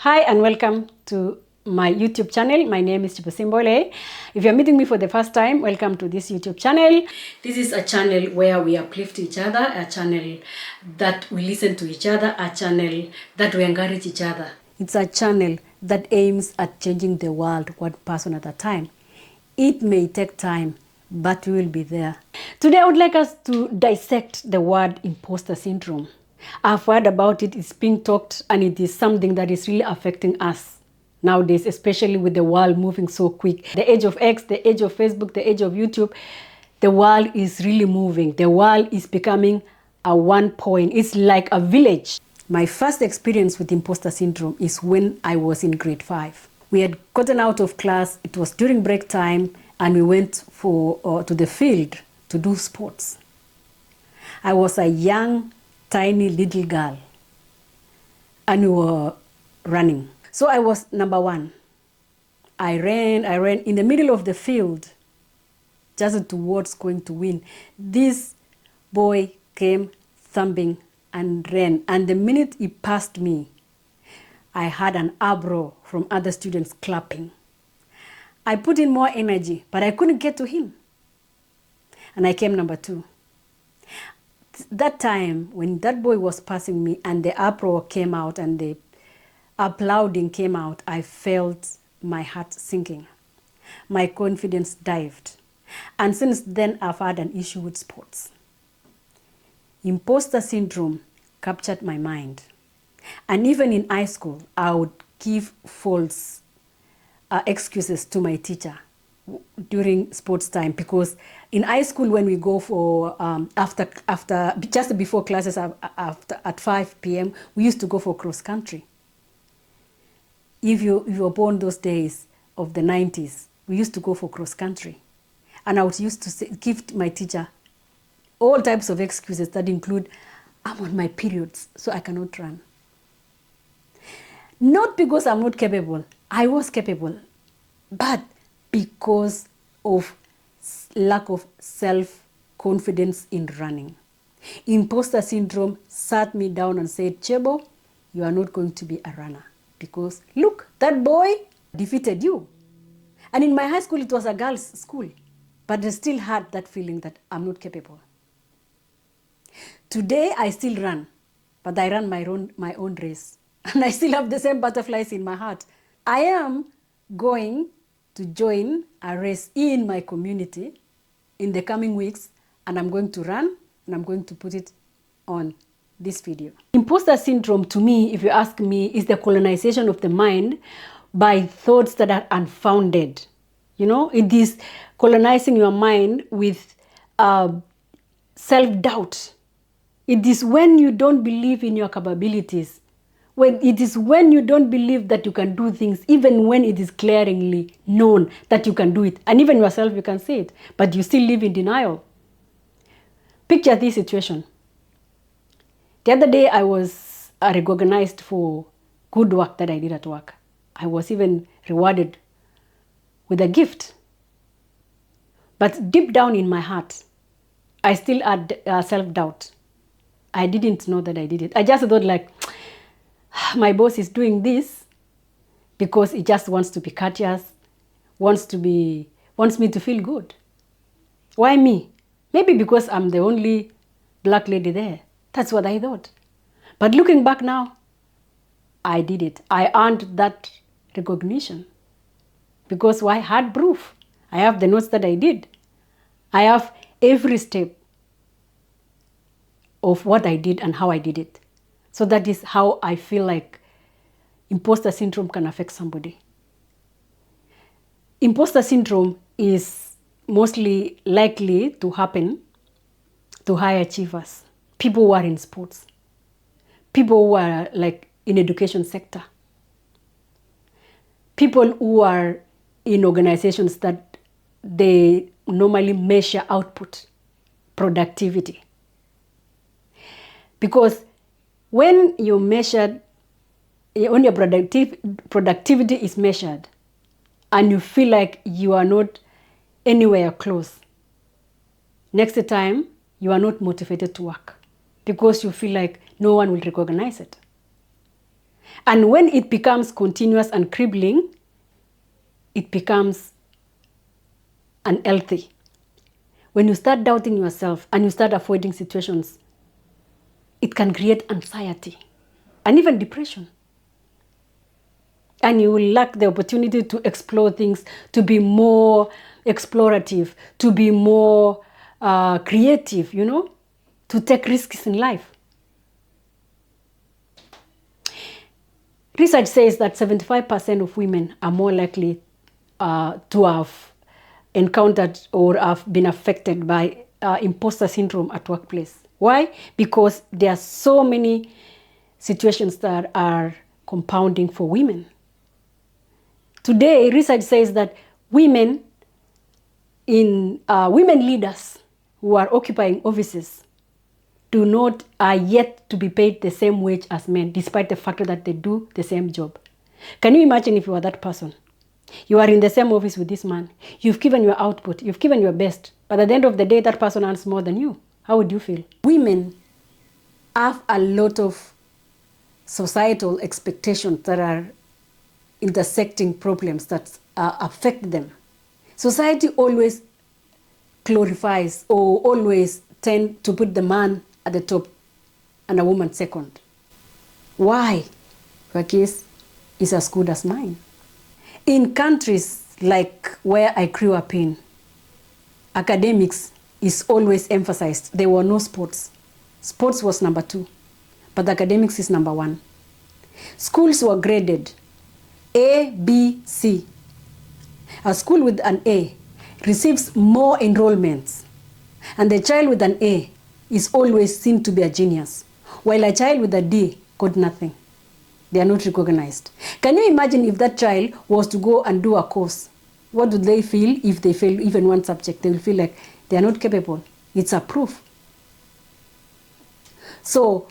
Hi and welcome to my YouTube channel. My name is Simbole. If you're meeting me for the first time, welcome to this YouTube channel. This is a channel where we uplift each other, a channel that we listen to each other, a channel that we encourage each other. It's a channel that aims at changing the world one person at a time. It may take time, but we will be there. Today I would like us to dissect the word imposter syndrome. I've heard about it, it's being talked, and it is something that is really affecting us nowadays, especially with the world moving so quick. The age of X, the age of Facebook, the age of YouTube, the world is really moving. The world is becoming a one point. It's like a village. My first experience with imposter syndrome is when I was in grade 5. We had gotten out of class, it was during break time, and we went to the field to do sports. I was a young, tiny little girl, and we were running. So I was number one. I ran in the middle of the field, just towards going to win. This boy came thumping and ran, and the minute he passed me, I had an uproar from other students clapping. I put in more energy, but I couldn't get to him, and I came number 2. That time, when that boy was passing me and the uproar came out and the applauding came out, I felt my heart sinking. My confidence dived. And since then, I've had an issue with sports. Imposter syndrome captured my mind. And even in high school, I would give false excuses to my teacher during sports time, because in high school when we go for after just before classes at 5 p.m. we used to go for cross country. If you were born those days of the 90s, we used to go for cross country, and I used to give my teacher all types of excuses that include, I'm on my periods so I cannot run. Not because I'm not capable, I was capable, but because of lack of self-confidence in running. Imposter syndrome sat me down and said, Chebo, you are not going to be a runner, because look, that boy defeated you. And in my high school, it was a girls' school, but I still had that feeling that I'm not capable. Today, I still run, but I run my own race. And I still have the same butterflies in my heart. I am going to join a race in my community in the coming weeks, and I'm going to run, and I'm going to put it on this video. Imposter syndrome, to me, if you ask me, is the colonization of the mind by thoughts that are unfounded. You know, it is colonizing your mind with self-doubt. It is when you don't believe in your capabilities. It is when you don't believe that you can do things, even when it is glaringly known that you can do it. And even yourself, you can say it, but you still live in denial. Picture this situation. The other day, I was recognized for good work that I did at work. I was even rewarded with a gift. But deep down in my heart, I still had self-doubt. I didn't know that I did it. I just thought like, my boss is doing this because he just wants to be courteous, wants me to feel good. Why me? Maybe because I'm the only black lady there. That's what I thought. But looking back now, I did it. I earned that recognition. Because why? I had proof. I have the notes that I did. I have every step of what I did and how I did it. So that is how I feel like imposter syndrome can affect somebody. Imposter syndrome is mostly likely to happen to high achievers, people who are in sports, people who are like in education sector, people who are in organizations that they normally measure output, productivity. Because when your productivity is measured and you feel like you are not anywhere close, next time you are not motivated to work because you feel like no one will recognize it. And when it becomes continuous and crippling, it becomes unhealthy. When you start doubting yourself and you start avoiding situations, it can create anxiety and even depression. And you will lack the opportunity to explore things, to be more explorative, to be more creative, to take risks in life. Research says that 75% of women are more likely to have encountered or have been affected by imposter syndrome at workplace. Why? Because there are so many situations that are compounding for women. Today, research says that women leaders who are occupying offices are yet to be paid the same wage as men, despite the fact that they do the same job. Can you imagine if you are that person? You are in the same office with this man. You've given your output. You've given your best. But at the end of the day, that person earns more than you. How would you feel? Women have a lot of societal expectations that are intersecting problems that affect them. Society always glorifies or always tend to put the man at the top and a woman second. Why? Your case is as good as mine. In countries like where I grew up in, academics is always emphasized. There were no sports. Sports was number 2, but academics is number 1. Schools were graded A, B, C. A school with an A receives more enrollments, and the child with an A is always seen to be a genius, while a child with a D got nothing. They are not recognized. Can you imagine if that child was to go and do a course? What would they feel if they fail even one subject? They will feel like they are not capable. It's a proof. So,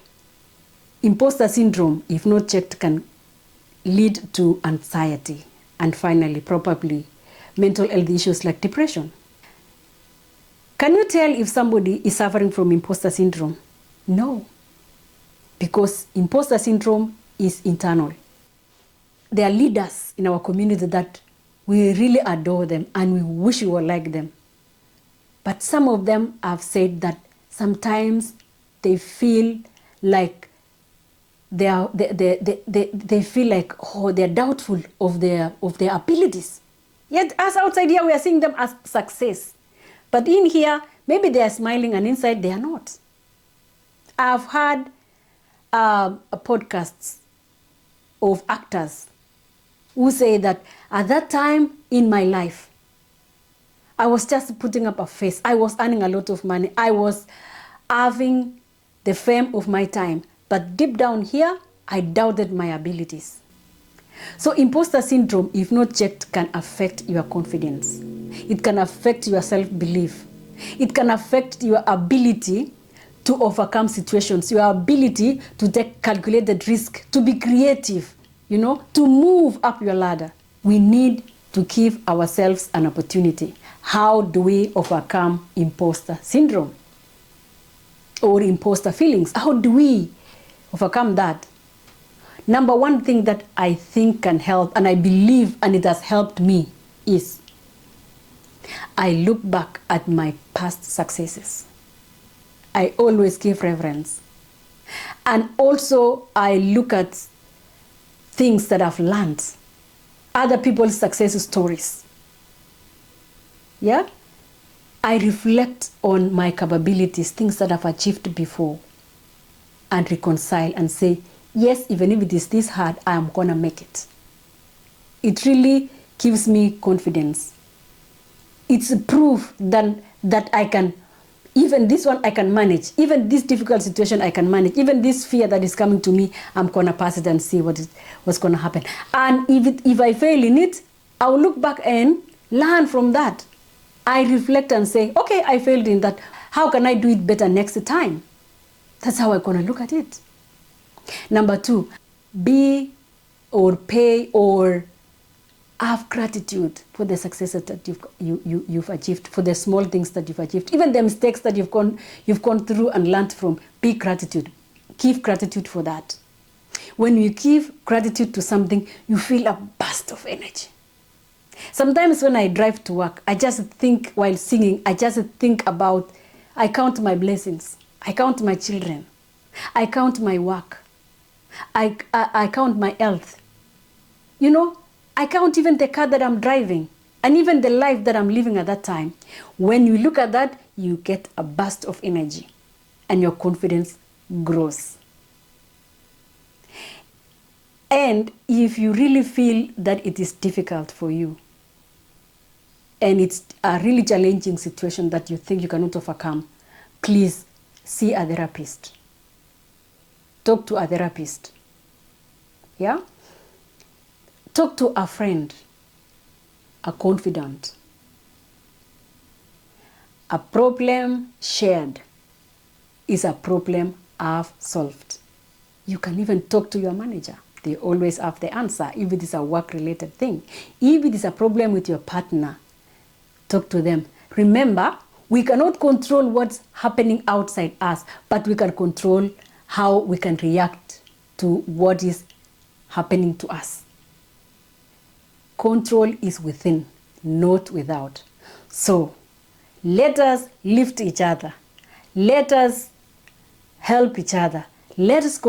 imposter syndrome, if not checked, can lead to anxiety and finally, probably, mental health issues like depression. Can you tell if somebody is suffering from imposter syndrome? No, because imposter syndrome is internal. There are leaders in our community that we really adore them and we wish we were like them. But some of them have said that sometimes they feel like they feel like they're doubtful of their abilities. Yet us outside here, we are seeing them as success. But in here, maybe they are smiling and inside they are not. I've had podcasts of actors who say that at that time in my life, I was just putting up a face. I was earning a lot of money. I was having the fame of my time. But deep down here, I doubted my abilities. So imposter syndrome, if not checked, can affect your confidence. It can affect your self-belief. It can affect your ability to overcome situations, your ability to take calculated risk, to be creative, to move up your ladder. We need to give ourselves an opportunity. How do we overcome imposter syndrome or imposter feelings? How do we overcome that? Number one thing that I think can help, and I believe, and it has helped me, is I look back at my past successes. I always give reverence. And also I look at things that I've learned, other people's success stories. Yeah? I reflect on my capabilities, things that I've achieved before, and reconcile and say, yes, even if it is this hard, I am going to make it. It really gives me confidence. It's a proof that I can, even this one I can manage, even this difficult situation I can manage, even this fear that is coming to me, I'm going to pass it and see what's going to happen. And if I fail in it, I will look back and learn from that. I reflect and say, okay, I failed in that. How can I do it better next time? That's how I'm going to look at it. Number 2, be or pay or have gratitude for the successes that you've achieved, for the small things that you've achieved, even the mistakes that you've gone through and learned from. Be gratitude. Give gratitude for that. When you give gratitude to something, you feel a burst of energy. Sometimes when I drive to work, I just think while singing, I just think about, I count my blessings. I count my children. I count my work. I count my health. You know, I count even the car that I'm driving and even the life that I'm living at that time. When you look at that, you get a burst of energy and your confidence grows. And if you really feel that it is difficult for you and it's a really challenging situation that you think you cannot overcome, please see a therapist. Talk to a therapist. Yeah? Talk to a friend, a confidant. A problem shared is a problem half solved. You can even talk to your manager. They always have the answer if it is a work-related thing. If it is a problem with your partner, talk to them. Remember, we cannot control what's happening outside us, but we can control how we can react to what is happening to us. Control is within, not without. So, let us lift each other. Let us help each other. Let us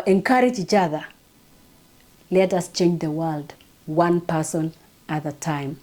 encourage each other. Let us change the world, one person at a time.